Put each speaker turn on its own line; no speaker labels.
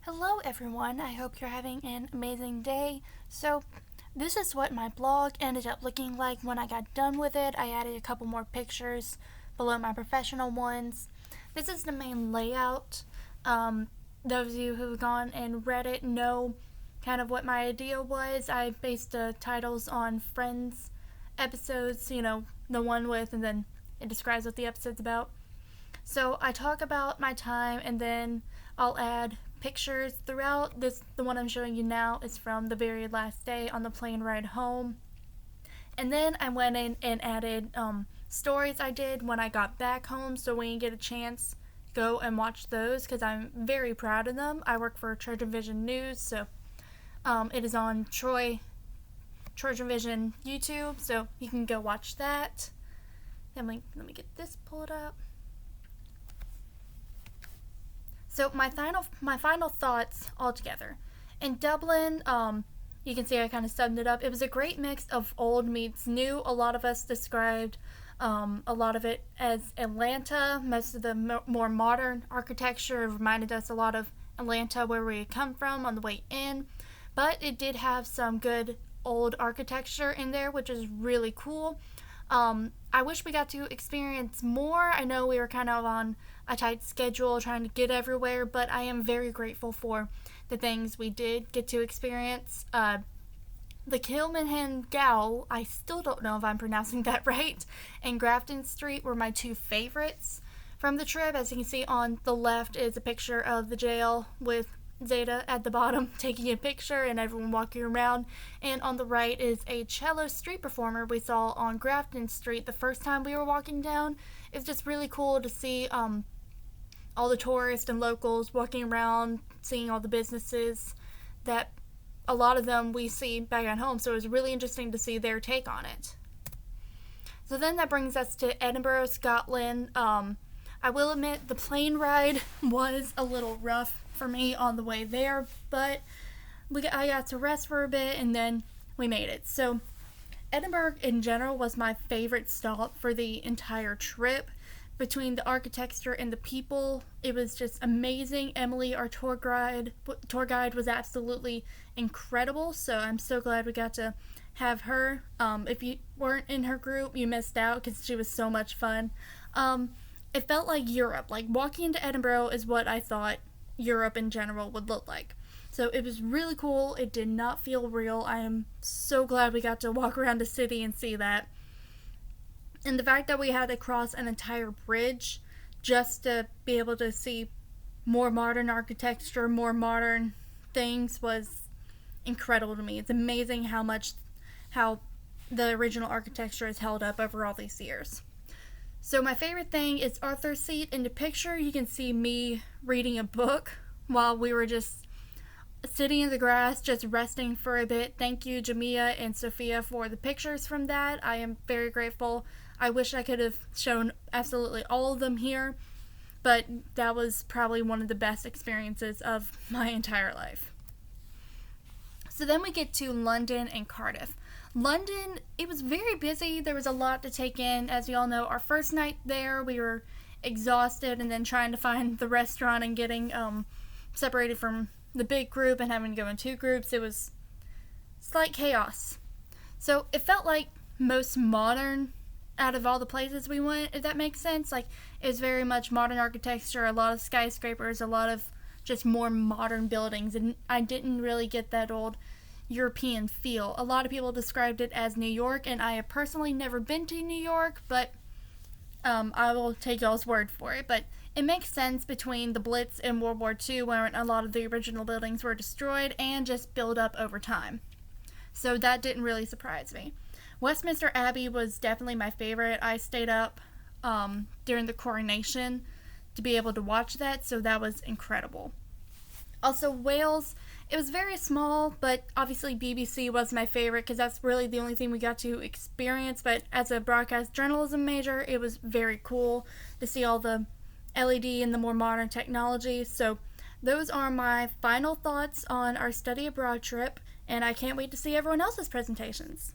Hello everyone, I hope you're having an amazing day. So, this is what my blog ended up looking like when I got done with it. I added a couple more pictures below my professional ones. This is the main layout. Those of you who've gone and read it know kind of what my idea was. I based the titles on Friends episodes, the one with, and then it describes what the episode's about. So I talk about my time and then I'll add pictures throughout. The one I'm showing you now is from the very last day on the plane ride home. And then I went in and added stories I did when I got back home, so when you get a chance, go and watch those because I'm very proud of them. I work for Trojan Vision News, so it is on Trojan Vision YouTube, so you can go watch that. Then let me get this pulled up. So my final thoughts altogether. In Dublin, you can see I kind of summed it up. It was a great mix of old meets new. A lot of us described a lot of it as Atlanta. Most of the more modern architecture reminded us a lot of Atlanta, where we had come from on the way in. But it did have some good old architecture in there, which is really cool. I wish we got to experience more. I know we were kind of on a tight schedule trying to get everywhere, but I am very grateful for the things we did get to experience. The Kilmainham Gow, I still don't know if I'm pronouncing that right, and Grafton Street were my two favorites from the trip. As you can see on the left is a picture of the jail with Zeta at the bottom taking a picture and everyone walking around, and on the right is a cello street performer we saw on Grafton Street the first time we were walking down. It's just really cool to see all the tourists and locals walking around, seeing all the businesses that a lot of them we see back at home, so it was really interesting to see their take on it. So then that brings us to Edinburgh, Scotland. I will admit the plane ride was a little rough for me on the way there, but I got to rest for a bit and then we made it. So Edinburgh in general was my favorite stop for the entire trip. Between the architecture and the people, it was just amazing. Emily, our tour guide was absolutely incredible, so I'm so glad we got to have her. If you weren't in her group, you missed out because she was so much fun. It felt like Europe. Like, walking into Edinburgh is what I thought Europe in general would look like. So it was really cool. It did not feel real. I am so glad we got to walk around the city and see that. And the fact that we had to cross an entire bridge just to be able to see more modern architecture, more modern things was incredible to me. It's amazing how the original architecture has held up over all these years. So my favorite thing is Arthur's Seat. In the picture, you can see me reading a book while we were just sitting in the grass, just resting for a bit. Thank you, Jamia and Sophia, for the pictures from that. I am very grateful. I wish I could have shown absolutely all of them here, but that was probably one of the best experiences of my entire life. So then we get to London and Cardiff. London, it was very busy. There was a lot to take in. As you all know, our first night there, we were exhausted and then trying to find the restaurant and getting separated from the big group and having to go in two groups. It was slight chaos. So it felt like most modern out of all the places we went, if that makes sense. Like, it was very much modern architecture, a lot of skyscrapers, a lot of just more modern buildings, and I didn't really get that old European feel. A lot of people described it as New York, and I have personally never been to New York, but I will take y'all's word for it. But it makes sense between the Blitz and World War II, where a lot of the original buildings were destroyed and just built up over time. So that didn't really surprise me. Westminster Abbey was definitely my favorite. I stayed up during the coronation to be able to watch that, so that was incredible. Also, Wales, it was very small, but obviously BBC was my favorite because that's really the only thing we got to experience. But as a broadcast journalism major, it was very cool to see all the LED and the more modern technology. So those are my final thoughts on our study abroad trip, and I can't wait to see everyone else's presentations.